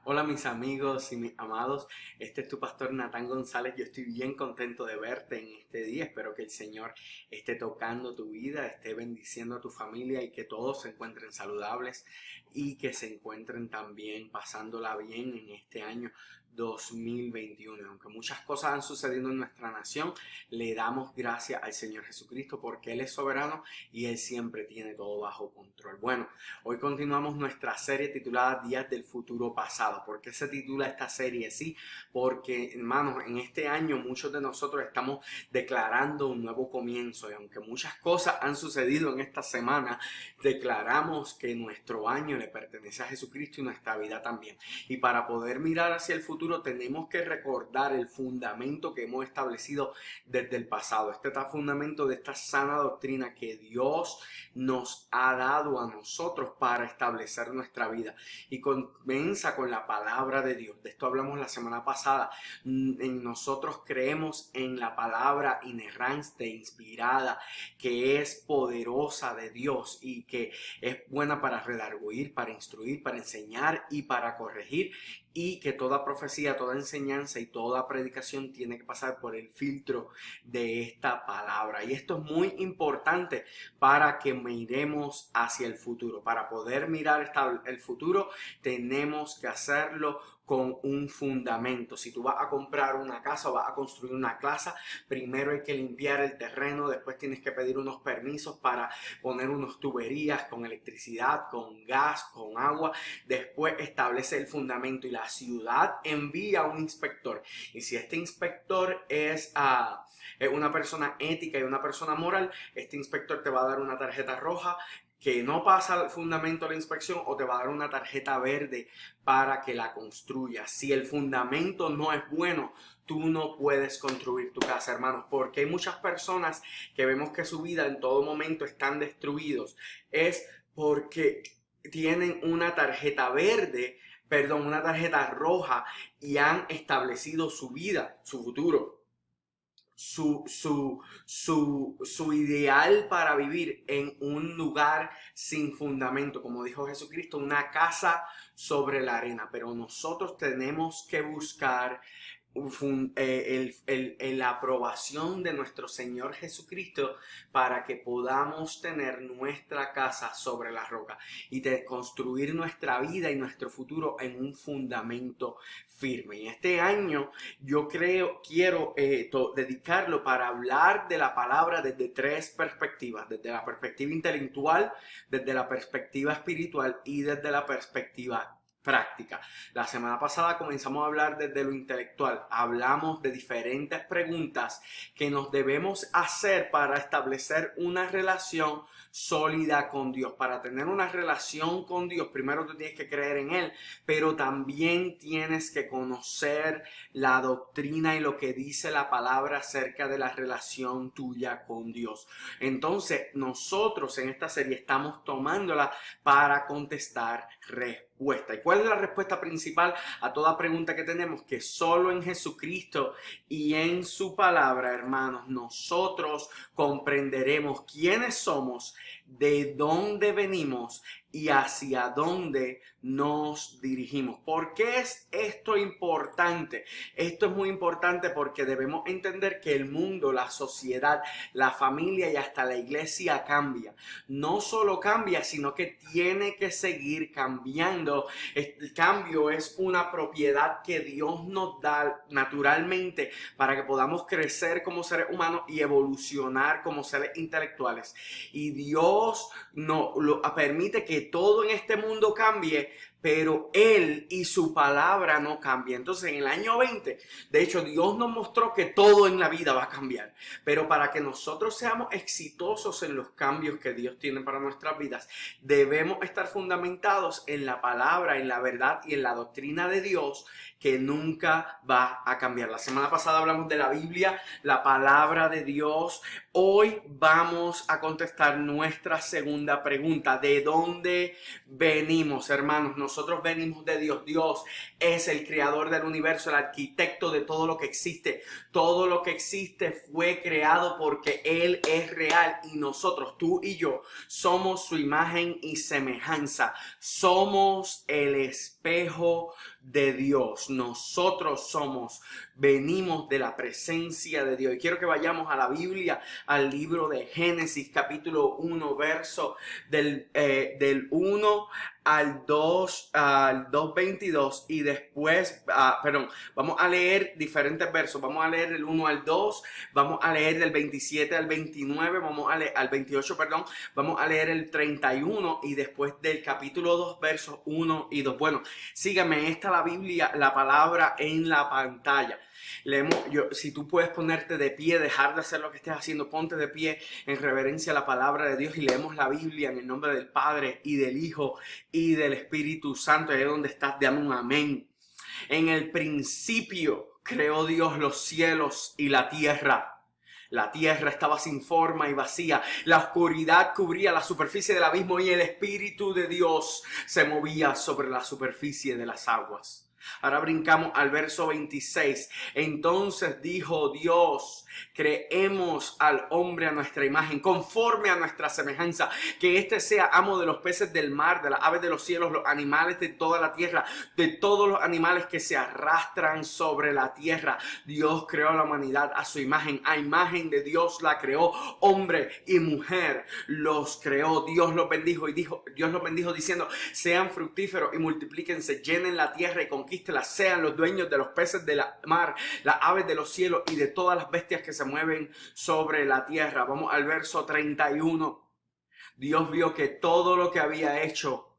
Hola mis amigos y mis amados, este es tu pastor Natán González. Yo estoy bien contento de verte en este día. Espero que el Señor esté tocando tu vida, esté bendiciendo a tu familia y que todos se encuentren saludables y que se encuentren también pasándola bien en este año 2021. Aunque muchas cosas han sucedido en nuestra nación, le damos gracias al Señor Jesucristo porque Él es soberano y Él siempre tiene todo bajo control. Bueno, hoy continuamos nuestra serie titulada Días del Futuro Pasado. ¿Por qué se titula esta serie así? Porque, hermanos, en este año muchos de nosotros estamos declarando un nuevo comienzo y aunque muchas cosas han sucedido en esta semana, declaramos que nuestro año le pertenece a Jesucristo y nuestra vida también. Y para poder mirar hacia el futuro tenemos que recordar el fundamento que hemos establecido desde el pasado. Este es el fundamento de esta sana doctrina que Dios nos ha dado a nosotros para establecer nuestra vida. Y comienza con la palabra de Dios. De esto hablamos la semana pasada. Nosotros creemos en la palabra inerrante, inspirada, que es poderosa de Dios y que es buena para redarguir, para instruir, para enseñar y para corregir. Y que toda profecía, toda enseñanza y toda predicación tiene que pasar por el filtro de esta palabra. Y esto es muy importante para que miremos hacia el futuro. Para poder mirar el futuro tenemos que hacerlo con un fundamento. Si tú vas a comprar una casa o vas a construir una casa, primero hay que limpiar el terreno, después tienes que pedir unos permisos para poner unas tuberías con electricidad, con gas, con agua. Después establece el fundamento y la ciudad envía a un inspector. Y si este inspector es una persona ética y una persona moral, este inspector te va a dar una tarjeta roja que no pasa el fundamento de la inspección o te va a dar una tarjeta verde para que la construyas. Si el fundamento no es bueno, tú no puedes construir tu casa, hermanos, porque hay muchas personas que vemos que su vida en todo momento están destruidos. Es porque tienen una tarjeta verde, perdón, una tarjeta roja y han establecido su vida, su futuro. Su ideal para vivir en un lugar sin fundamento, como dijo Jesucristo, una casa sobre la arena. Pero nosotros tenemos que buscar la aprobación de nuestro Señor Jesucristo para que podamos tener nuestra casa sobre la roca y construir nuestra vida y nuestro futuro en un fundamento firme. Y este año yo quiero dedicarlo para hablar de la palabra desde tres perspectivas: desde la perspectiva intelectual, desde la perspectiva espiritual y desde la perspectiva práctica. La semana pasada comenzamos a hablar desde lo intelectual. Hablamos de diferentes preguntas que nos debemos hacer para establecer una relación sólida con Dios. Para tener una relación con Dios, primero tú tienes que creer en Él, pero también tienes que conocer la doctrina y lo que dice la palabra acerca de la relación tuya con Dios. Entonces, nosotros en esta serie estamos tomándola para contestar respuesta. ¿Y cuál es la respuesta principal a toda pregunta que tenemos? Que solo en Jesucristo y en su palabra, hermanos, nosotros comprenderemos quiénes somos, de dónde venimos y hacia dónde nos dirigimos. ¿Por qué es esto importante? Esto es muy importante porque debemos entender que el mundo, la sociedad, la familia y hasta la iglesia cambia. No solo cambia, sino que tiene que seguir cambiando. El cambio es una propiedad que Dios nos da naturalmente para que podamos crecer como seres humanos y evolucionar como seres intelectuales. Y Dios permite que todo en este mundo cambie, pero Él y su palabra no cambian. Entonces en el año 20, de hecho Dios nos mostró que todo en la vida va a cambiar, pero para que nosotros seamos exitosos en los cambios que Dios tiene para nuestras vidas, debemos estar fundamentados en la palabra, en la verdad y en la doctrina de Dios, que nunca va a cambiar. La semana pasada hablamos de la Biblia, la palabra de Dios, Hoy vamos a contestar nuestra segunda pregunta. ¿De dónde venimos, hermanos? Nosotros venimos de Dios. Dios es el creador del universo, el arquitecto de todo lo que existe. Todo lo que existe fue creado porque Él es real y nosotros, tú y yo, somos su imagen y semejanza. Somos el espejo de Dios. Nosotros venimos de la presencia de Dios. Y quiero que vayamos a la Biblia, al libro de Génesis, capítulo 1, verso del 1 al 2:22, y después, vamos a leer diferentes versos. Vamos a leer del 1 al 2, vamos a leer del 27 al 29, vamos a leer al 28, perdón, vamos a leer el 31 y después del capítulo 2, versos 1 y 2. Bueno, síganme, esta la Biblia, la palabra en la pantalla. Si tú puedes ponerte de pie, dejar de hacer lo que estés haciendo, ponte de pie en reverencia a la palabra de Dios y leemos la Biblia en el nombre del Padre y del Hijo y del Espíritu Santo. Ahí donde estás, dame un amén. En el principio creó Dios los cielos y la tierra. La tierra estaba sin forma y vacía. La oscuridad cubría la superficie del abismo y el Espíritu de Dios se movía sobre la superficie de las aguas. Ahora brincamos al verso 26. Entonces dijo Dios: creemos al hombre a nuestra imagen, conforme a nuestra semejanza, que éste sea amo de los peces del mar, de las aves de los cielos, los animales de toda la tierra, de todos los animales que se arrastran sobre la tierra. Dios creó a la humanidad a su imagen, a imagen de Dios la creó, hombre y mujer los creó. Dios los bendijo diciendo: sean fructíferos y multiplíquense, llenen la tierra y conquístenla, sean los dueños de los peces de la mar, las aves de los cielos y de todas las bestias que se mueven sobre la tierra. Vamos al verso 31. Dios vio que todo lo que había hecho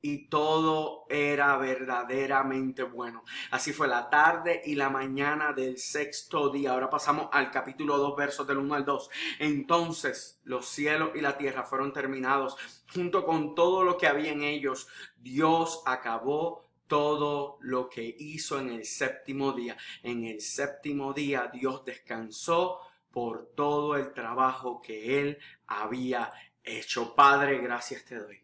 y todo era verdaderamente bueno. Así fue la tarde y la mañana del sexto día. Ahora pasamos al capítulo 2, versos del 1 al 2. Entonces los cielos y la tierra fueron terminados, junto con todo lo que había en ellos. Dios acabó todo lo que hizo en el séptimo día. En el séptimo día Dios descansó por todo el trabajo que Él había hecho. Padre, gracias te doy,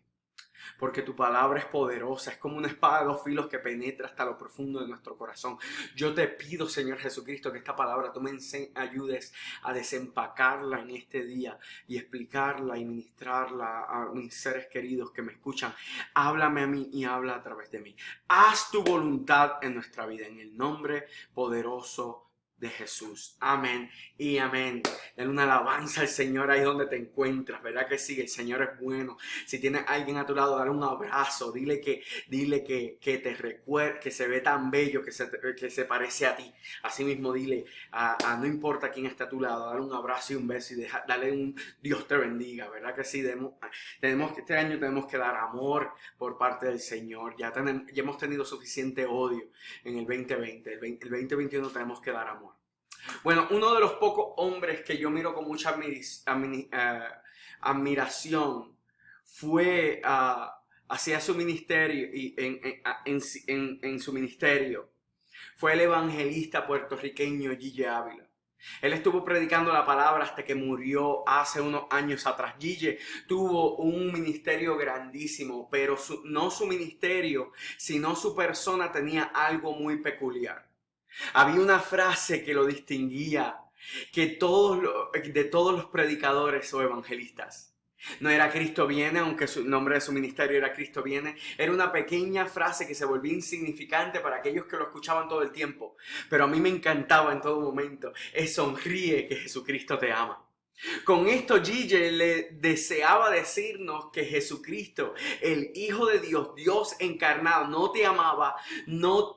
porque tu palabra es poderosa, es como una espada de dos filos que penetra hasta lo profundo de nuestro corazón. Yo te pido, Señor Jesucristo, que esta palabra tú me ayudes a desempacarla en este día y explicarla y ministrarla a mis seres queridos que me escuchan. Háblame a mí y habla a través de mí. Haz tu voluntad en nuestra vida, en el nombre poderoso de Jesús. Amén y amén. Dale una alabanza al Señor ahí donde te encuentras, ¿verdad que sí? El Señor es bueno. Si tienes a alguien a tu lado, dale un abrazo, dile que te recuerde, que se ve tan bello, que se parece a ti. Así mismo dile no importa quién está a tu lado, dale un abrazo y un beso y dale un Dios te bendiga, ¿verdad que sí? Este año tenemos que dar amor por parte del Señor. Ya hemos tenido suficiente odio en el 2020. El 2021 tenemos que dar amor. Bueno, uno de los pocos hombres que yo miro con mucha admiración fue hacia su ministerio y en su ministerio. Fue el evangelista puertorriqueño Gille Ávila. Él estuvo predicando la palabra hasta que murió hace unos años atrás. Gille tuvo un ministerio grandísimo, pero no su ministerio, sino su persona tenía algo muy peculiar. Había una frase que lo distinguía de todos los predicadores o evangelistas. No era Cristo viene, aunque el nombre de su ministerio era Cristo viene. Era una pequeña frase que se volvía insignificante para aquellos que lo escuchaban todo el tiempo. Pero a mí me encantaba en todo momento. Es sonríe que Jesucristo te ama. Con esto Gille le deseaba decirnos que Jesucristo, el Hijo de Dios, Dios encarnado, no te amaba, no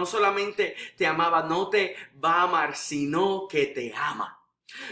solamente te amaba, no te va a amar, sino que te ama.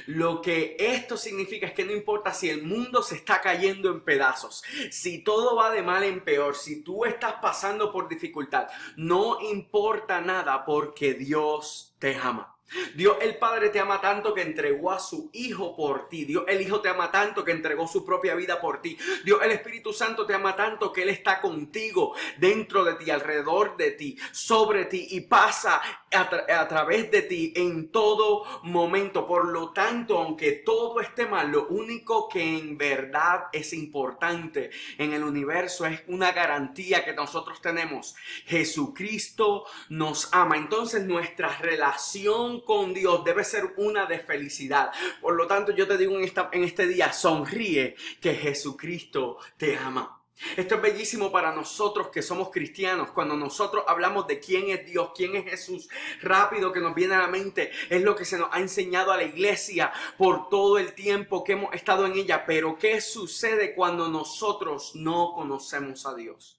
Lo que esto significa es que no importa si el mundo se está cayendo en pedazos, si todo va de mal en peor, si tú estás pasando por dificultad, no importa nada porque Dios te ama. Dios el Padre te ama tanto que entregó a su Hijo por ti. Dios el Hijo te ama tanto que entregó su propia vida por ti. Dios el Espíritu Santo te ama tanto que Él está contigo, dentro de ti, alrededor de ti, sobre ti y pasa a través de ti en todo momento. Por lo tanto, aunque todo esté mal, lo único que en verdad es importante en el universo es una garantía que nosotros tenemos: Jesucristo nos ama. Entonces nuestra relación con Dios debe ser una de felicidad. Por lo tanto, yo te digo en este día: sonríe, que Jesucristo te ama. Esto es bellísimo para nosotros que somos cristianos. Cuando nosotros hablamos de quién es Dios, quién es Jesús, rápido que nos viene a la mente es lo que se nos ha enseñado a la iglesia por todo el tiempo que hemos estado en ella. Pero ¿qué sucede cuando nosotros no conocemos a Dios?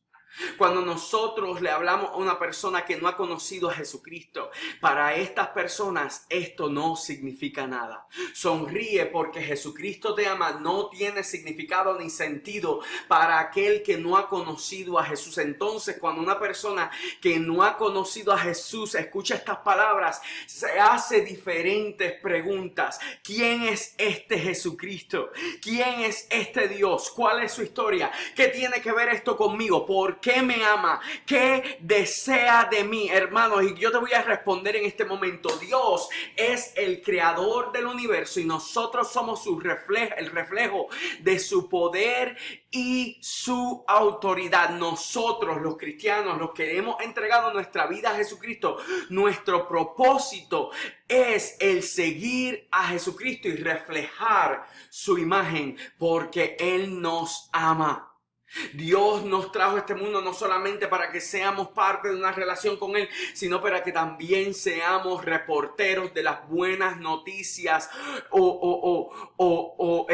Cuando nosotros le hablamos a una persona que no ha conocido a Jesucristo, para estas personas esto no significa nada. Sonríe porque Jesucristo te ama no tiene significado ni sentido para aquel que no ha conocido a Jesús. Entonces, cuando una persona que no ha conocido a Jesús escucha estas palabras, se hace diferentes preguntas. ¿Quién es este Jesucristo? ¿Quién es este Dios? ¿Cuál es su historia? ¿Qué tiene que ver esto conmigo? ¿Por qué me ama? ¿Qué desea de mí, hermanos? Y yo te voy a responder en este momento: Dios es el creador del universo y nosotros somos el reflejo de su poder y su autoridad. Nosotros, los cristianos, los que hemos entregado nuestra vida a Jesucristo, nuestro propósito es el seguir a Jesucristo y reflejar su imagen, porque Él nos ama. Dios nos trajo a este mundo no solamente para que seamos parte de una relación con Él, sino para que también seamos reporteros de las buenas noticias o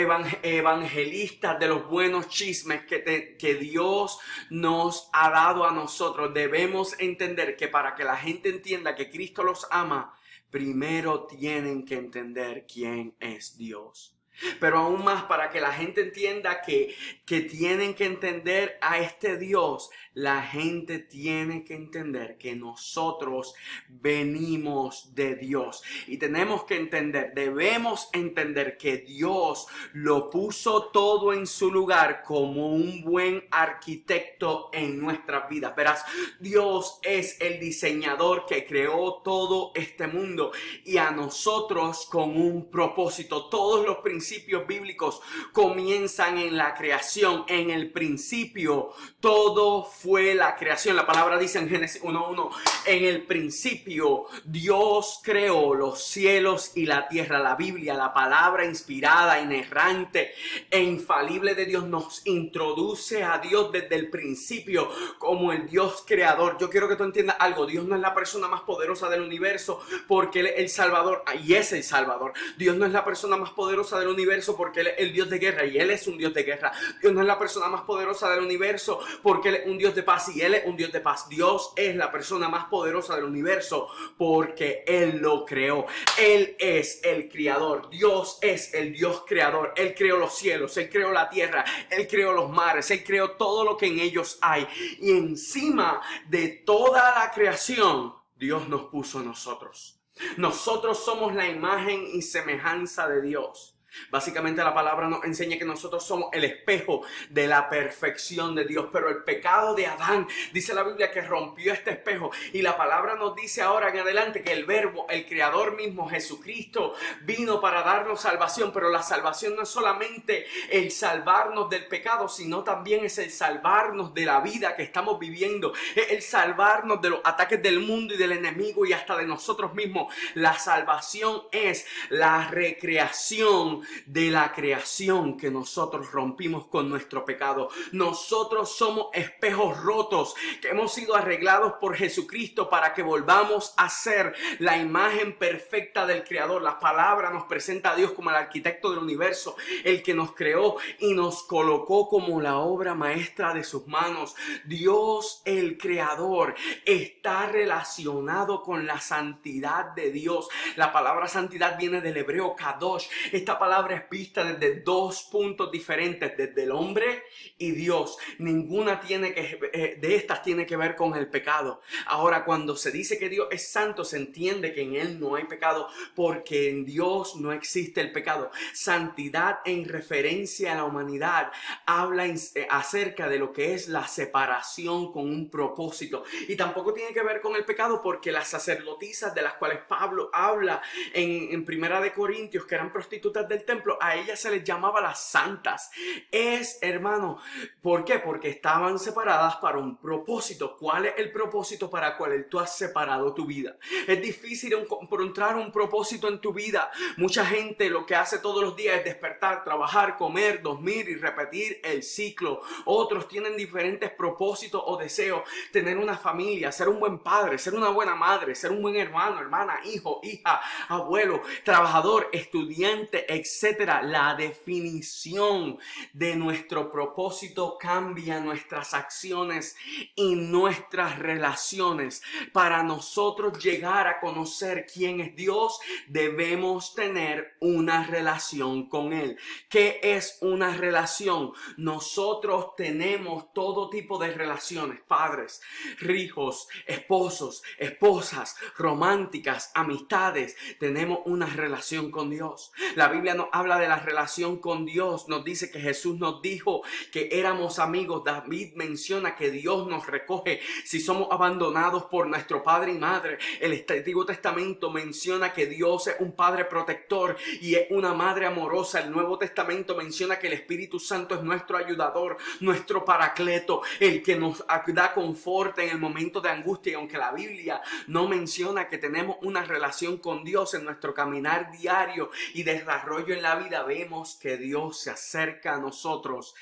evangelistas de los buenos chismes que Dios nos ha dado a nosotros. Debemos entender que para que la gente entienda que Cristo los ama, primero tienen que entender quién es Dios. Pero aún más, para que la gente entienda que tienen que entender a este Dios, la gente tiene que entender que nosotros venimos de Dios. Y tenemos que entender, debemos entender que Dios lo puso todo en su lugar como un buen arquitecto en nuestras vidas. Verás, Dios es el diseñador que creó todo este mundo y a nosotros con un propósito. Todos los principios bíblicos comienzan en la creación. En el principio todo fue la creación. La palabra dice en Génesis 1:1: en el principio Dios creó los cielos y la tierra. La Biblia, la palabra inspirada, inerrante e infalible de Dios, nos introduce a Dios desde el principio como el Dios creador. Yo quiero que tú entiendas algo: Dios no es la persona más poderosa del universo porque Él es el Salvador, y es el Salvador. Dios no es la persona más poderosa del universo porque Él es el Dios de guerra, y Él es un Dios de guerra. Dios no es la persona más poderosa del universo porque Él es un Dios de paz, y Él es un Dios de paz. Dios es la persona más poderosa del universo porque Él lo creó. Él es el creador. Dios es el Dios creador. Él creó los cielos, Él creó la tierra, Él creó los mares, Él creó todo lo que en ellos hay. Y encima de toda la creación, Dios nos puso a nosotros. Nosotros somos la imagen y semejanza de Dios. Básicamente la palabra nos enseña que nosotros somos el espejo de la perfección de Dios. Pero el pecado de Adán, dice la Biblia, que rompió este espejo. Y la palabra nos dice ahora en adelante que el Verbo, el Creador mismo, Jesucristo, vino para darnos salvación. Pero la salvación no es solamente el salvarnos del pecado, sino también es el salvarnos de la vida que estamos viviendo. Es el salvarnos de los ataques del mundo y del enemigo y hasta de nosotros mismos. La salvación es la recreación de la creación que nosotros rompimos con nuestro pecado. Nosotros somos espejos rotos que hemos sido arreglados por Jesucristo para que volvamos a ser la imagen perfecta del Creador. La palabra nos presenta a Dios como el arquitecto del universo, el que nos creó y nos colocó como la obra maestra de sus manos. Dios, el Creador, está relacionado con la santidad de Dios. La palabra santidad viene del hebreo kadosh. Esta palabra palabra es vista desde dos puntos diferentes, desde el hombre y Dios. Ninguna de estas tiene que ver con el pecado. Ahora, cuando se dice que Dios es santo, se entiende que en Él no hay pecado, porque en Dios no existe el pecado. Santidad, en referencia a la humanidad, habla acerca de lo que es la separación con un propósito. Y tampoco tiene que ver con el pecado, porque las sacerdotisas de las cuales Pablo habla en Primera de Corintios, que eran prostitutas del templo, a ellas se les llamaba las santas. Hermano, ¿por qué? Porque estaban separadas para un propósito. ¿Cuál es el propósito para el cual tú has separado tu vida? Es difícil encontrar un propósito en tu vida. Mucha gente lo que hace todos los días es despertar, trabajar, comer, dormir y repetir el ciclo. Otros tienen diferentes propósitos o deseos. Tener una familia, ser un buen padre, ser una buena madre, ser un buen hermano, hermana, hijo, hija, abuelo, trabajador, estudiante, etcétera. La definición de nuestro propósito cambia nuestras acciones y nuestras relaciones. Para nosotros llegar a conocer quién es Dios, debemos tener una relación con Él. ¿Qué es una relación? Nosotros tenemos todo tipo de relaciones: padres, hijos, esposos, esposas, románticas, amistades. Tenemos una relación con Dios. La Biblia nos habla de la relación con Dios. Nos dice que Jesús nos dijo que éramos amigos. David menciona que Dios nos recoge si somos abandonados por nuestro padre y madre. El Antiguo Testamento menciona que Dios es un padre protector y es una madre amorosa. El Nuevo Testamento menciona que el Espíritu Santo es nuestro ayudador, nuestro paracleto, el que nos da confort en el momento de angustia. Y aunque la Biblia no menciona que tenemos una relación con Dios en nuestro caminar diario y desarrollo en la vida, vemos que Dios se acerca a nosotros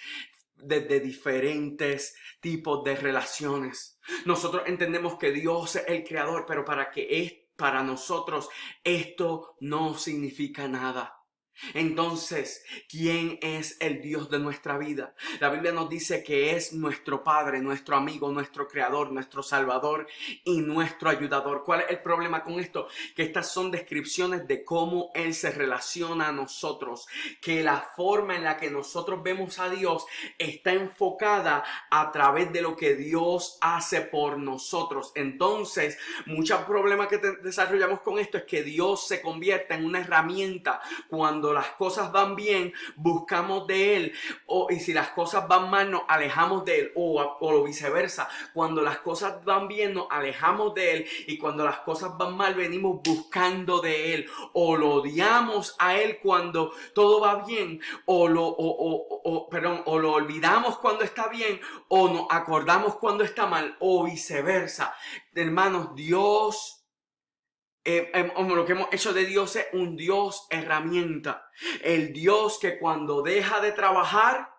desde diferentes tipos de relaciones. Nosotros entendemos que Dios es el creador, pero para nosotros esto no significa nada. Entonces, ¿quién es el Dios de nuestra vida? La Biblia nos dice que es nuestro Padre, nuestro amigo, nuestro Creador, nuestro Salvador y nuestro ayudador. ¿Cuál es el problema con esto? Que estas son descripciones de cómo Él se relaciona a nosotros, que la forma en la que nosotros vemos a Dios está enfocada a través de lo que Dios hace por nosotros. Entonces, muchos problemas que desarrollamos con esto es que Dios se convierte en una herramienta. Cuando las cosas van bien, buscamos de Él, y si las cosas van mal, nos alejamos de Él, o viceversa. Cuando las cosas van bien, nos alejamos de Él, y cuando las cosas van mal, venimos buscando de Él. O lo odiamos a Él cuando todo va bien, o lo olvidamos cuando está bien, o nos acordamos cuando está mal, o viceversa. Hermanos, Dios, lo que hemos hecho de Dios es un Dios herramienta. El Dios que cuando deja de trabajar,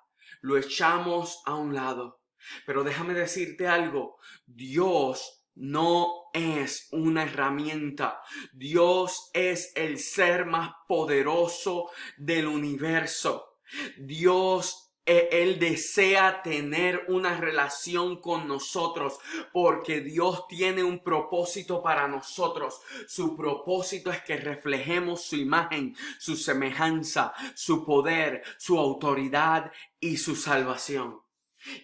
lo echamos a un lado. Pero déjame decirte algo: Dios no es una herramienta. Dios es el ser más poderoso del universo. Él desea tener una relación con nosotros porque Dios tiene un propósito para nosotros. Su propósito es que reflejemos su imagen, su semejanza, su poder, su autoridad y su salvación.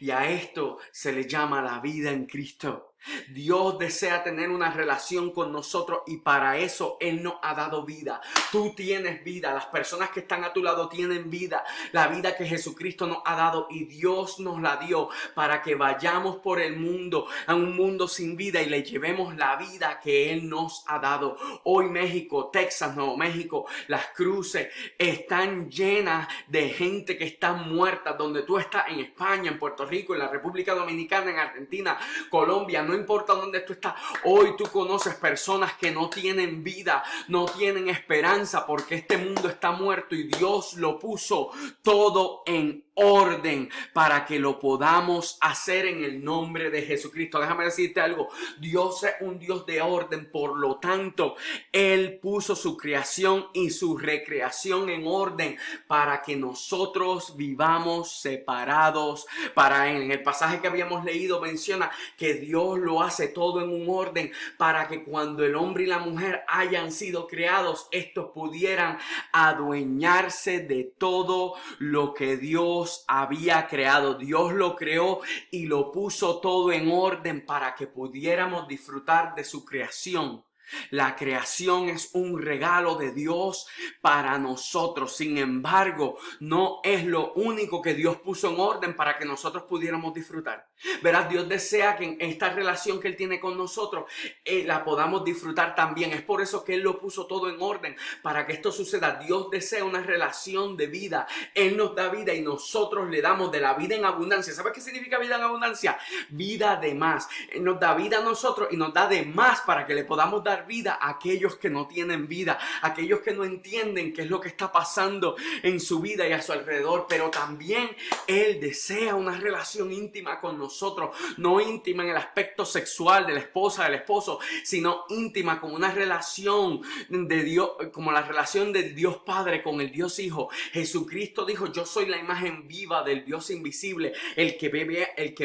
Y a esto se le llama la vida en Cristo. Dios desea tener una relación con nosotros y para eso Él nos ha dado vida. Tú tienes vida, las personas que están a tu lado tienen vida, la vida que Jesucristo nos ha dado, y Dios nos la dio para que vayamos por el mundo, a un mundo sin vida, y le llevemos la vida que Él nos ha dado. Hoy México, Texas, Nuevo México, Las Cruces están llenas de gente que está muerta. Donde tú estás, en España, en Puerto Rico, en la República Dominicana, en Argentina, Colombia, no importa dónde tú estás, hoy tú conoces personas que no tienen vida, no tienen esperanza, porque este mundo está muerto y Dios lo puso todo en orden para que lo podamos hacer en el nombre de Jesucristo. Déjame decirte algo, Dios es un Dios de orden, por lo tanto, Él puso su creación y su recreación en orden para que nosotros vivamos separados. En el pasaje que habíamos leído menciona que Dios lo hace todo en un orden para que cuando el hombre y la mujer hayan sido creados, estos pudieran adueñarse de todo lo que Dios había creado. Dios lo creó y lo puso todo en orden para que pudiéramos disfrutar de su creación. La creación es un regalo de Dios para nosotros. Sin embargo, no es lo único que Dios puso en orden para que nosotros pudiéramos disfrutar. Verás, Dios desea que en esta relación que Él tiene con nosotros, la podamos disfrutar también. Es por eso que Él lo puso todo en orden, para que esto suceda. Dios desea una relación de vida. Él nos da vida y nosotros le damos de la vida en abundancia. ¿Sabes qué significa vida en abundancia? Vida de más. Él nos da vida a nosotros y nos da de más para que le podamos dar vida a aquellos que no tienen vida, aquellos que no entienden qué es lo que está pasando en su vida y a su alrededor. Pero también Él desea una relación íntima con nosotros, no íntima en el aspecto sexual de la esposa, del esposo, sino íntima como una relación de Dios, como la relación del Dios Padre con el Dios Hijo. Jesucristo dijo: yo soy la imagen viva del Dios invisible. El que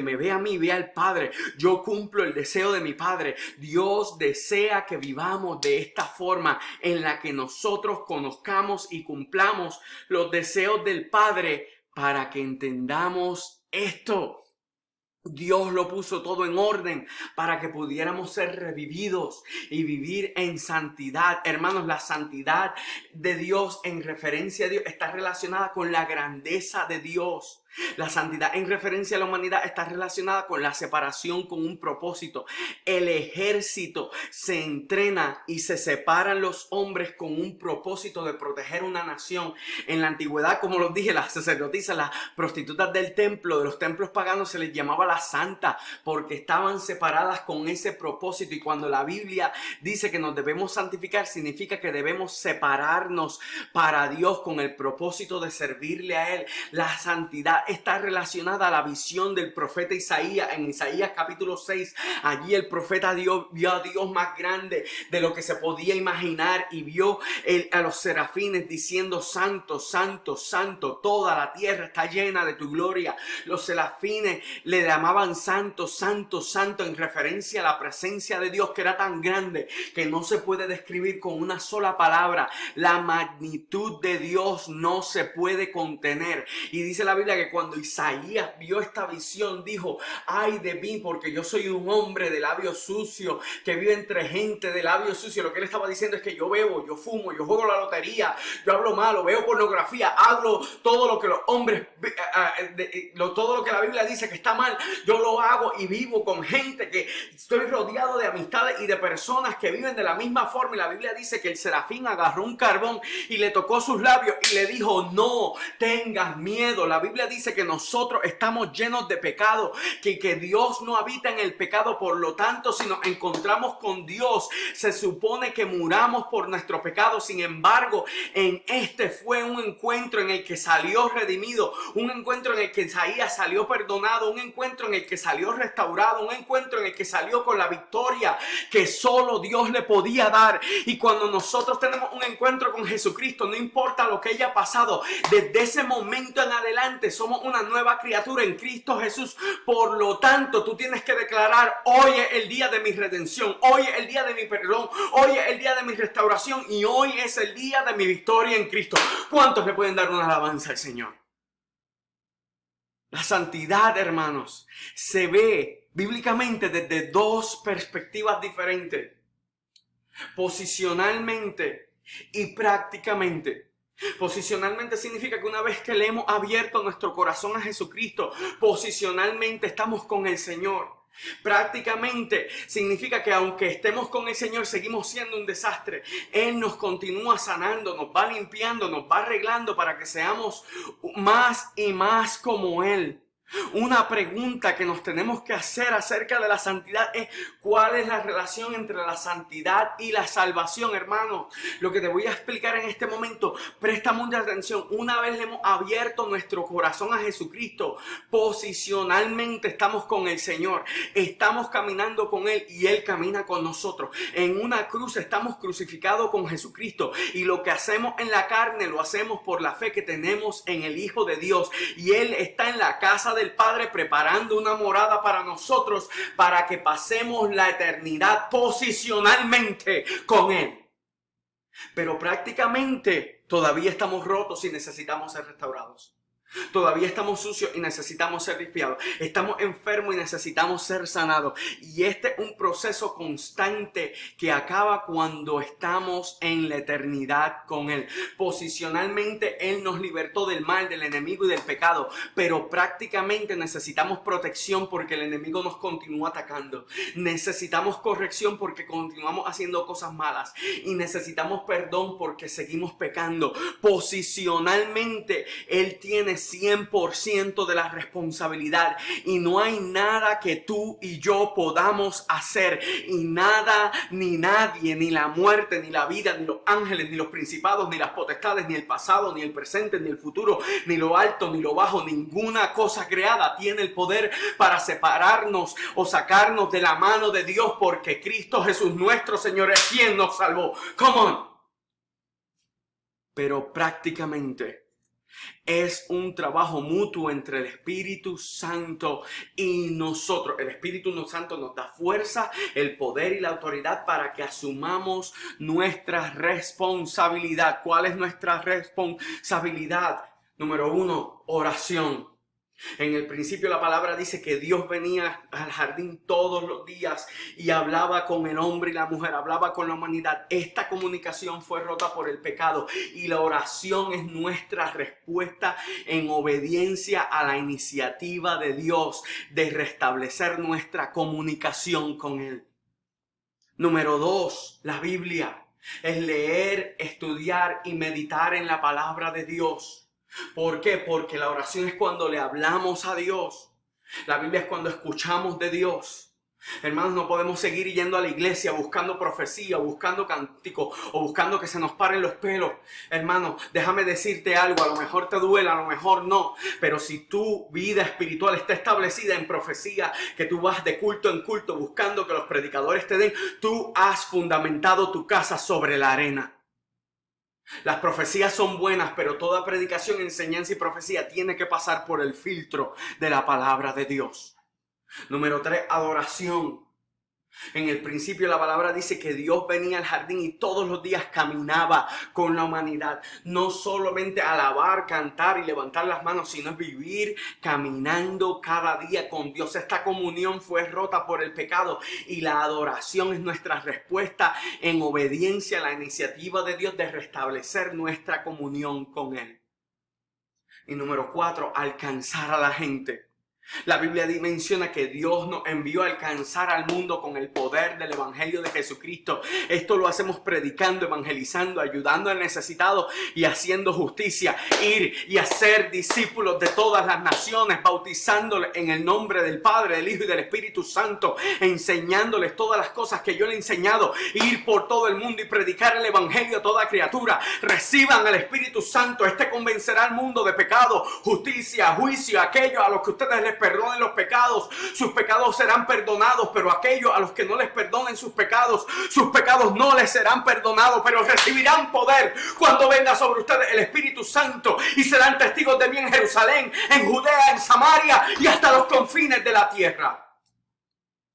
me ve a mí, ve al Padre. Yo cumplo el deseo de mi Padre. Dios desea que vivamos de esta forma en la que nosotros conozcamos y cumplamos los deseos del Padre, para que entendamos esto. Dios lo puso todo en orden para que pudiéramos ser revividos y vivir en santidad. Hermanos, la santidad de Dios en referencia a Dios está relacionada con la grandeza de Dios. La santidad en referencia a la humanidad está relacionada con la separación con un propósito. El ejército se entrena y se separan los hombres con un propósito de proteger una nación. En la antigüedad, como los dije, las sacerdotisas, las prostitutas del templo, de los templos paganos, se les llamaba la santa porque estaban separadas con ese propósito. Y cuando la Biblia dice que nos debemos santificar, significa que debemos separarnos para Dios con el propósito de servirle a Él. La santidad está relacionada a la visión del profeta Isaías. En Isaías capítulo 6, allí el profeta vio a Dios más grande de lo que se podía imaginar, y vio a los serafines diciendo: santo, santo, santo, toda la tierra está llena de tu gloria. Los serafines le llamaban santo, santo, santo, en referencia a la presencia de Dios, que era tan grande que no se puede describir con una sola palabra. La magnitud de Dios no se puede contener. Y dice la Biblia que cuando Isaías vio esta visión, dijo: ay de mí, porque yo soy un hombre de labios sucios, que vive entre gente de labios sucios. Lo que él estaba diciendo es que yo bebo, yo fumo, yo juego la lotería, yo hablo malo, veo pornografía, hablo todo lo que los hombres, todo lo que la Biblia dice que está mal, yo lo hago, y vivo con gente que estoy rodeado de amistades y de personas que viven de la misma forma. Y la Biblia dice que el serafín agarró un carbón y le tocó sus labios y le dijo: no tengas miedo. La Biblia dice que nosotros estamos llenos de pecado, que Dios no habita en el pecado. Por lo tanto, si nos encontramos con Dios, se supone que muramos por nuestro pecado. Sin embargo, en este fue un encuentro en el que salió redimido, un encuentro en el que Isaías salió perdonado, un encuentro en el que salió restaurado, un encuentro en el que salió con la victoria que solo Dios le podía dar. Y cuando nosotros tenemos un encuentro con Jesucristo, no importa lo que haya pasado, desde ese momento en adelante somos una nueva criatura en Cristo Jesús. Por lo tanto, tú tienes que declarar: hoy es el día de mi redención, hoy es el día de mi perdón, hoy es el día de mi restauración, y hoy es el día de mi victoria en Cristo. ¿Cuántos le pueden dar una alabanza al Señor? La santidad, hermanos, se ve bíblicamente desde dos perspectivas diferentes: posicionalmente y prácticamente. Posicionalmente significa que una vez que le hemos abierto nuestro corazón a Jesucristo, posicionalmente estamos con el Señor. Prácticamente significa que aunque estemos con el Señor, seguimos siendo un desastre. Él nos continúa sanando, nos va limpiando, nos va arreglando para que seamos más y más como Él. Una pregunta que nos tenemos que hacer acerca de la santidad es: ¿cuál es la relación entre la santidad y la salvación, hermano? Lo que te voy a explicar en este momento, presta mucha atención. Una vez le hemos abierto nuestro corazón a Jesucristo, posicionalmente estamos con el Señor, estamos caminando con Él y Él camina con nosotros. En una cruz estamos crucificados con Jesucristo, y lo que hacemos en la carne lo hacemos por la fe que tenemos en el Hijo de Dios, y Él está en la casa del Padre preparando una morada para nosotros, para que pasemos la eternidad posicionalmente con Él. Pero prácticamente todavía estamos rotos y necesitamos ser restaurados. Todavía estamos sucios y necesitamos ser limpiados. Estamos enfermos y necesitamos ser sanados. Y este es un proceso constante que acaba cuando estamos en la eternidad con Él. Posicionalmente Él nos libertó del mal, del enemigo y del pecado. Pero prácticamente necesitamos protección porque el enemigo nos continúa atacando. Necesitamos corrección porque continuamos haciendo cosas malas. Y necesitamos perdón porque seguimos pecando. Posicionalmente Él tiene 100% de la responsabilidad, y no hay nada que tú y yo podamos hacer, y nada ni nadie, ni la muerte, ni la vida, ni los ángeles, ni los principados, ni las potestades, ni el pasado, ni el presente, ni el futuro, ni lo alto, ni lo bajo, ninguna cosa creada tiene el poder para separarnos o sacarnos de la mano de Dios, porque Cristo Jesús nuestro Señor es quien nos salvó. Come on. Pero prácticamente es un trabajo mutuo entre el Espíritu Santo y nosotros. El Espíritu Santo nos da fuerza, el poder y la autoridad para que asumamos nuestra responsabilidad. ¿Cuál es nuestra responsabilidad? Número 1, oración. En el principio la palabra dice que Dios venía al jardín todos los días y hablaba con el hombre y la mujer, hablaba con la humanidad. Esta comunicación fue rota por el pecado, y la oración es nuestra respuesta en obediencia a la iniciativa de Dios de restablecer nuestra comunicación con Él. Número 2, la Biblia. Es leer, estudiar y meditar en la palabra de Dios. ¿Por qué? Porque la oración es cuando le hablamos a Dios. La Biblia es cuando escuchamos de Dios. Hermanos, no podemos seguir yendo a la iglesia buscando profecía, buscando cántico o buscando que se nos paren los pelos. Hermanos, déjame decirte algo, a lo mejor te duele, a lo mejor no, pero si tu vida espiritual está establecida en profecía, que tú vas de culto en culto buscando que los predicadores te den, tú has fundamentado tu casa sobre la arena. Las profecías son buenas, pero toda predicación, enseñanza y profecía tiene que pasar por el filtro de la palabra de Dios. Número 3, adoración. En el principio la palabra dice que Dios venía al jardín y todos los días caminaba con la humanidad. No solamente alabar, cantar y levantar las manos, sino vivir caminando cada día con Dios. Esta comunión fue rota por el pecado, y la adoración es nuestra respuesta en obediencia a la iniciativa de Dios de restablecer nuestra comunión con Él. Y número 4, alcanzar a la gente. La Biblia menciona que Dios nos envió a alcanzar al mundo con el poder del Evangelio de Jesucristo. Esto lo hacemos predicando, evangelizando, ayudando al necesitado y haciendo justicia. Ir y hacer discípulos de todas las naciones, bautizándoles en el nombre del Padre, del Hijo y del Espíritu Santo, enseñándoles todas las cosas que yo le he enseñado. Ir por todo el mundo y predicar el Evangelio a toda criatura. Reciban al Espíritu Santo. Este convencerá al mundo de pecado, justicia, juicio. Aquellos a los que ustedes les perdonen los pecados, sus pecados serán perdonados, pero aquellos a los que no les perdonen sus pecados no les serán perdonados, pero recibirán poder cuando venga sobre ustedes el Espíritu Santo, y serán testigos de mí en Jerusalén, en Judea, en Samaria y hasta los confines de la tierra.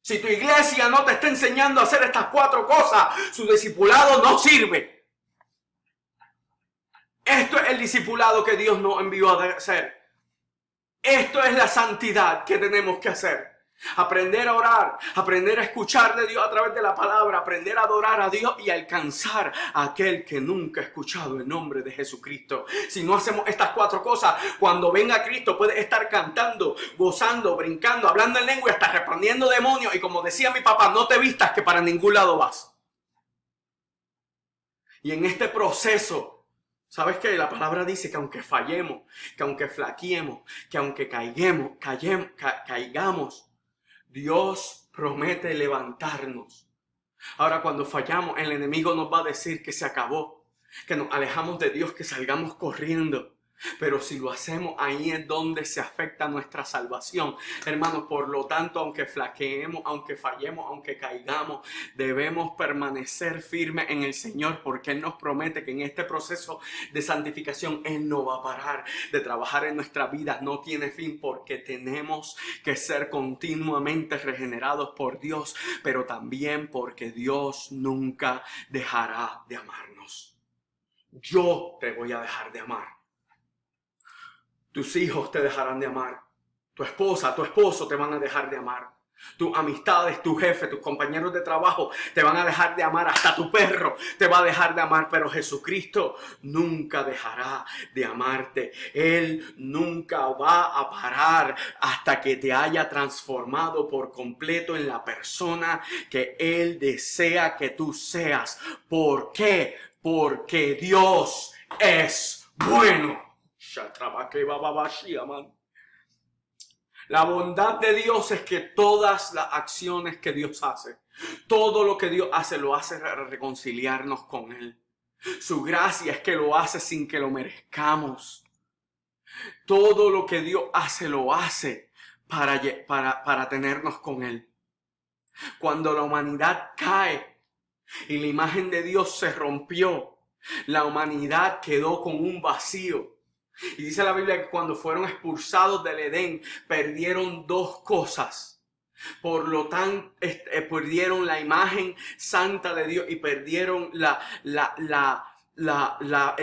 Si tu iglesia no te está enseñando a hacer estas 4 cosas, su discipulado no sirve. Esto es el discipulado que Dios nos envió a hacer. Esto es la santidad que tenemos que hacer. Aprender a orar, aprender a escuchar de Dios a través de la palabra, aprender a adorar a Dios y alcanzar a aquel que nunca ha escuchado el nombre de Jesucristo. Si no hacemos estas 4 cosas, cuando venga Cristo puedes estar cantando, gozando, brincando, hablando en lengua y hasta reprendiendo demonios. Y como decía mi papá, no te vistas que para ningún lado vas. Y en este proceso ¿Sabes qué? La palabra dice que aunque fallemos, que aunque flaqueemos, que aunque caigamos, Dios promete levantarnos. Ahora, cuando fallamos, el enemigo nos va a decir que se acabó, que nos alejamos de Dios, que salgamos corriendo. Pero si lo hacemos, ahí es donde se afecta nuestra salvación. Hermanos, por lo tanto, aunque flaqueemos, aunque fallemos, aunque caigamos, debemos permanecer firmes en el Señor, porque Él nos promete que en este proceso de santificación Él no va a parar de trabajar en nuestra vida. No tiene fin, porque tenemos que ser continuamente regenerados por Dios, pero también porque Dios nunca dejará de amarnos. Yo te voy a dejar de amar. Tus hijos te dejarán de amar. Tu esposa, tu esposo te van a dejar de amar. Tus amistades, tu jefe, tus compañeros de trabajo te van a dejar de amar. Hasta tu perro te va a dejar de amar. Pero Jesucristo nunca dejará de amarte. Él nunca va a parar hasta que te haya transformado por completo en la persona que Él desea que tú seas. ¿Por qué? Porque Dios es bueno. La bondad de Dios es que todas las acciones que Dios hace, todo lo que Dios hace, lo hace para reconciliarnos con Él. Su gracia es que lo hace sin que lo merezcamos. Todo lo que Dios hace, lo hace para tenernos con Él. Cuando la humanidad cae y la imagen de Dios se rompió, la humanidad quedó con un vacío. Y dice la Biblia que cuando fueron expulsados del Edén, perdieron dos cosas. Por lo tanto, perdieron la imagen santa de Dios y perdieron el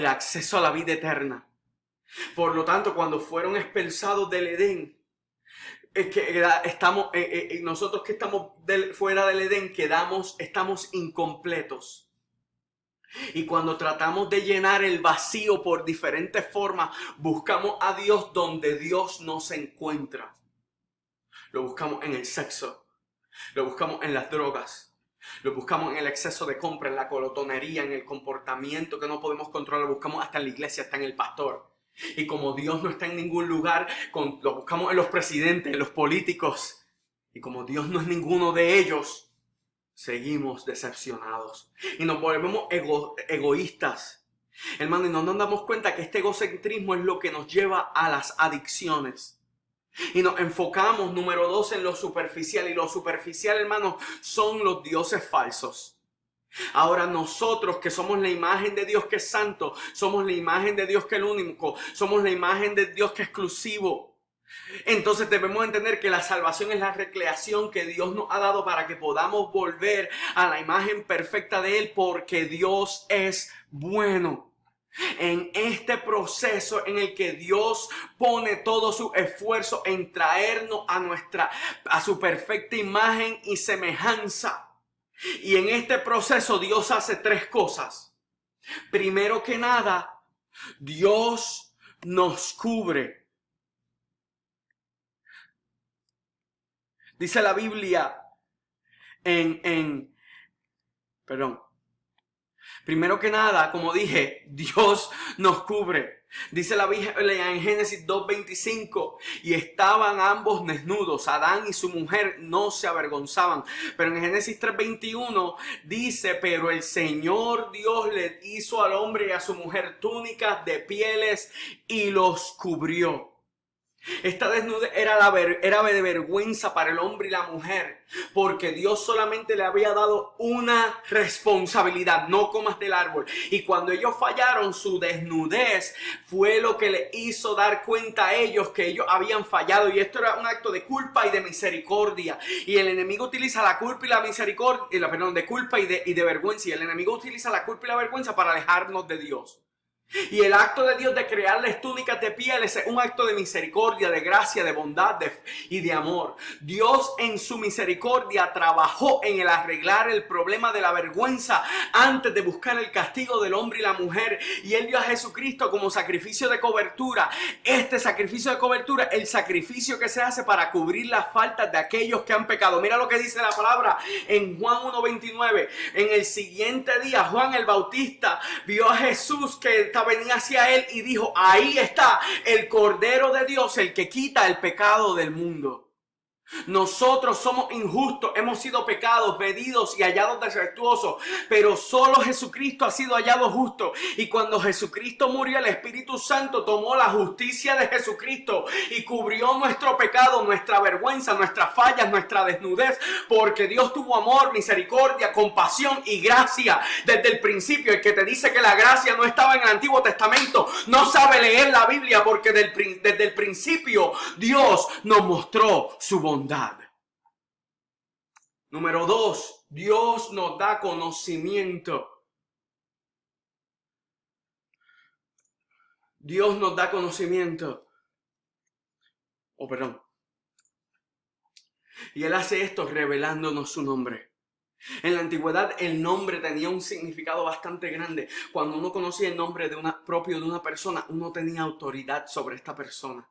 acceso a la vida eterna. Por lo tanto, cuando fueron expulsados del Edén, nosotros que estamos fuera del Edén, estamos incompletos. Y cuando tratamos de llenar el vacío por diferentes formas, buscamos a Dios donde Dios no se encuentra. Lo buscamos en el sexo, lo buscamos en las drogas, lo buscamos en el exceso de compra, en la glotonería, en el comportamiento que no podemos controlar, lo buscamos hasta en la iglesia, hasta en el pastor. Y como Dios no está en ningún lugar, lo buscamos en los presidentes, en los políticos. Y como Dios no es ninguno de ellos, seguimos decepcionados y nos volvemos egoístas, hermano, y no nos damos cuenta que este egocentrismo es lo que nos lleva a las adicciones. Y nos enfocamos, número 2, en lo superficial. Y lo superficial, hermanos, son los dioses falsos. Ahora nosotros que somos la imagen de Dios que es santo, somos la imagen de Dios que es el único, somos la imagen de Dios que es exclusivo. Entonces debemos entender que la salvación es la recreación que Dios nos ha dado para que podamos volver a la imagen perfecta de Él, porque Dios es bueno. En este proceso en el que Dios pone todo su esfuerzo en traernos a su perfecta imagen y semejanza. Y en este proceso Dios hace tres cosas. Primero que nada, Dios nos cubre. Dice la Biblia primero que nada, como dije, Dios nos cubre. Dice la Biblia en Génesis 2:25, y estaban ambos desnudos, Adán y su mujer no se avergonzaban. Pero en Génesis 3:21 dice, pero el Señor Dios le hizo al hombre y a su mujer túnicas de pieles y los cubrió. Esta desnudez era de vergüenza para el hombre y la mujer, porque Dios solamente le había dado una responsabilidad: no comas del árbol. Y cuando ellos fallaron, su desnudez fue lo que le hizo dar cuenta a ellos que ellos habían fallado. Y esto era un acto de culpa y de misericordia. Y el enemigo utiliza la culpa y la misericordia, de culpa y de vergüenza. Y el enemigo utiliza la culpa y la vergüenza para alejarnos de Dios. Y el acto de Dios de crearles túnicas de pieles es un acto de misericordia, de gracia, de bondad y de amor. Dios en su misericordia trabajó en el arreglar el problema de la vergüenza antes de buscar el castigo del hombre y la mujer. Y Él dio a Jesucristo como sacrificio de cobertura. Este sacrificio de cobertura es el sacrificio que se hace para cubrir las faltas de aquellos que han pecado. Mira lo que dice la palabra en Juan 1:29. En el siguiente día, Juan el Bautista vio a Jesús que estaba Marta venía hacia él y dijo: ahí está el Cordero de Dios, el que quita el pecado del mundo. Nosotros somos injustos, hemos sido pecados, medidos y hallados defectuosos, pero solo Jesucristo ha sido hallado justo. Y cuando Jesucristo murió, el Espíritu Santo tomó la justicia de Jesucristo y cubrió nuestro pecado, nuestra vergüenza, nuestras fallas, nuestra desnudez, porque Dios tuvo amor, misericordia, compasión y gracia desde el principio. El que te dice que la gracia no estaba en el Antiguo Testamento no sabe leer la Biblia, porque desde el principio Dios nos mostró su bondad. Número 2, Dios nos da conocimiento. Dios nos da conocimiento. Y Él hace esto revelándonos su nombre. En la antigüedad el nombre tenía un significado bastante grande. Cuando uno conocía el nombre propio de una persona, uno tenía autoridad sobre esta persona.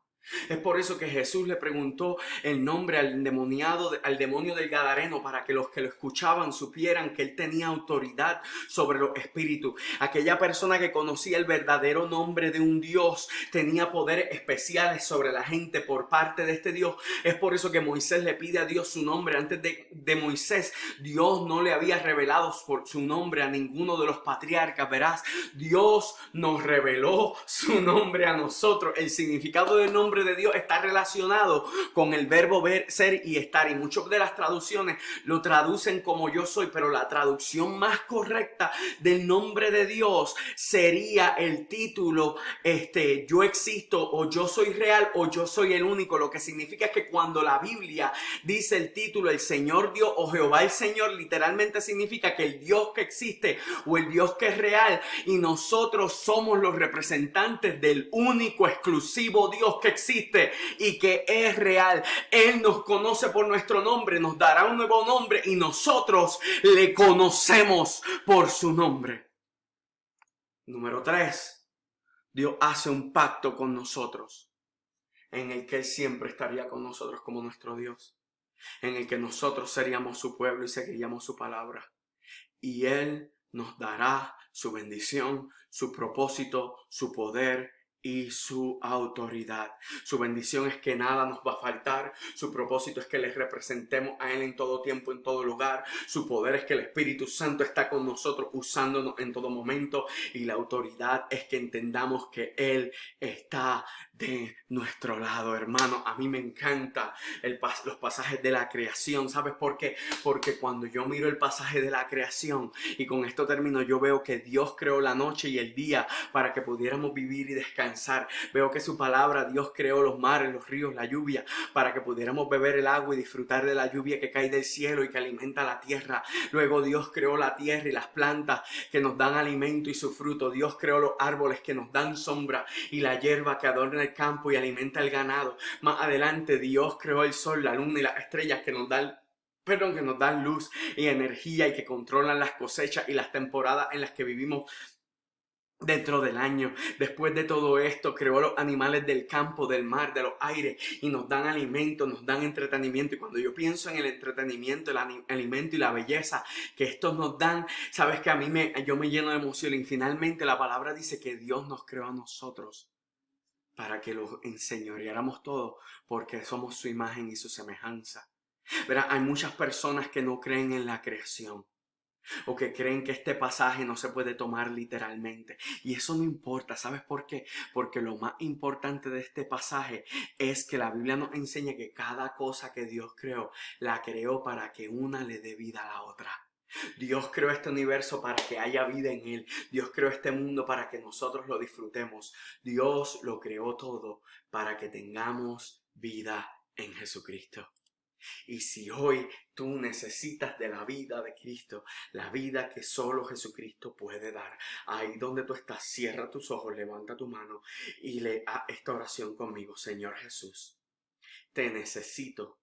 Es por eso que Jesús le preguntó el nombre al demonio del Gadareno, para que los que lo escuchaban supieran que él tenía autoridad sobre los espíritus. Aquella persona que conocía el verdadero nombre de un Dios tenía poderes especiales sobre la gente por parte de este Dios. Es por eso que Moisés le pide a Dios su nombre. Antes de Moisés, Dios no le había revelado por su nombre a ninguno de los patriarcas. Verás, Dios nos reveló su nombre a nosotros. El significado del nombre de Dios está relacionado con el verbo ser y estar, y muchas de las traducciones lo traducen como yo soy, pero la traducción más correcta del nombre de Dios sería el título yo existo, o yo soy real, o yo soy el único. Lo que significa es que cuando la Biblia dice el título el Señor Dios o Jehová el Señor, literalmente significa que el Dios que existe o el Dios que es real, y nosotros somos los representantes del único exclusivo Dios que existe y que es real. Él nos conoce por nuestro nombre, nos dará un nuevo nombre y nosotros le conocemos por su nombre. Número 3, Dios hace un pacto con nosotros en el que Él siempre estaría con nosotros como nuestro Dios, en el que nosotros seríamos su pueblo y seguiríamos su palabra, y Él nos dará su bendición, su propósito, su poder y su autoridad. Su bendición es que nada nos va a faltar. Su propósito es que le representemos a Él en todo tiempo, en todo lugar. Su poder es que el Espíritu Santo está con nosotros, usándonos en todo momento. Y la autoridad es que entendamos que Él está de nuestro lado, hermano. A mí me encanta los pasajes de la creación. ¿Sabes por qué? Porque cuando yo miro el pasaje de la creación, y con esto termino, yo veo que Dios creó la noche y el día para que pudiéramos vivir y descansar. Veo que su palabra, Dios creó los mares, los ríos, la lluvia, para que pudiéramos beber el agua y disfrutar de la lluvia que cae del cielo y que alimenta la tierra. Luego Dios creó la tierra y las plantas que nos dan alimento y su fruto. Dios creó los árboles que nos dan sombra y la hierba que adorna el campo y alimenta el ganado. Más adelante Dios creó el sol, la luna y las estrellas que nos dan luz y energía y que controlan las cosechas y las temporadas en las que vivimos dentro del año. Después de todo esto, creó los animales del campo, del mar, de los aires, y nos dan alimento, nos dan entretenimiento. Y cuando yo pienso en el entretenimiento, el alimento y la belleza que estos nos dan, sabes que yo me lleno de emoción. Y finalmente la palabra dice que Dios nos creó a nosotros para que los enseñoreáramos todo, porque somos su imagen y su semejanza. Verá, hay muchas personas que no creen en la creación, o que creen que este pasaje no se puede tomar literalmente. Y eso no importa. ¿Sabes por qué? Porque lo más importante de este pasaje es que la Biblia nos enseña que cada cosa que Dios creó, la creó para que una le dé vida a la otra. Dios creó este universo para que haya vida en él. Dios creó este mundo para que nosotros lo disfrutemos. Dios lo creó todo para que tengamos vida en Jesucristo. Y si hoy tú necesitas de la vida de Cristo, la vida que solo Jesucristo puede dar, ahí donde tú estás, cierra tus ojos, levanta tu mano y lee esta oración conmigo. Señor Jesús, te necesito.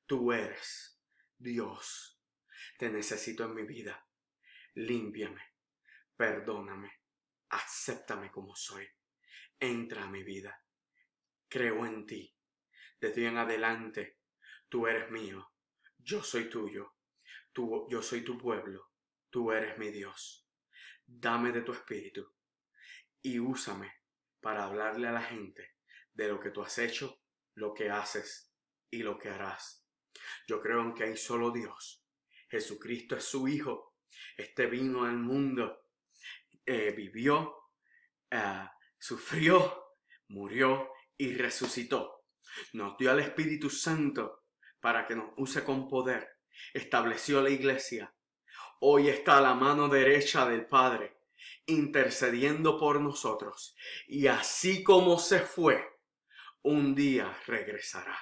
Tú eres Dios. Te necesito en mi vida. Límpiame, perdóname, acéptame como soy. Entra a mi vida. Creo en ti. Desde hoy en adelante, tú eres mío, yo soy tuyo, yo soy tu pueblo, tú eres mi Dios. Dame de tu espíritu y úsame para hablarle a la gente de lo que tú has hecho, lo que haces y lo que harás. Yo creo en que hay solo Dios. Jesucristo es su Hijo. Este vino al mundo, vivió, sufrió, murió y resucitó. Nos dio al Espíritu Santo para que nos use con poder. Estableció la iglesia. Hoy está a la mano derecha del Padre, intercediendo por nosotros. Y así como se fue, un día regresará.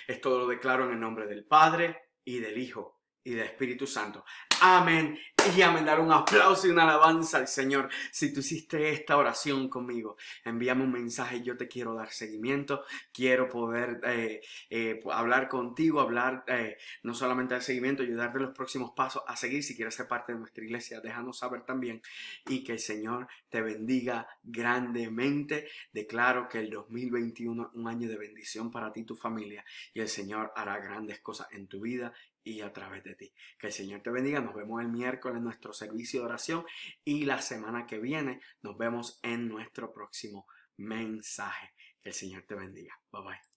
Esto lo declaro en el nombre del Padre y del Hijo y del Espíritu Santo. Amén y amén. Dar un aplauso y una alabanza al Señor. Si tú hiciste esta oración conmigo, envíame un mensaje. Yo te quiero dar seguimiento. Quiero poder hablar contigo, hablar no solamente del seguimiento, ayudarte en los próximos pasos a seguir. Si quieres ser parte de nuestra iglesia, déjanos saber también. Y que el Señor te bendiga grandemente. Declaro que el 2021 es un año de bendición para ti y tu familia. Y el Señor hará grandes cosas en tu vida y a través de ti. Que el Señor te bendiga. Nos vemos el miércoles en nuestro servicio de oración y la semana que viene nos vemos en nuestro próximo mensaje. Que el Señor te bendiga. Bye bye.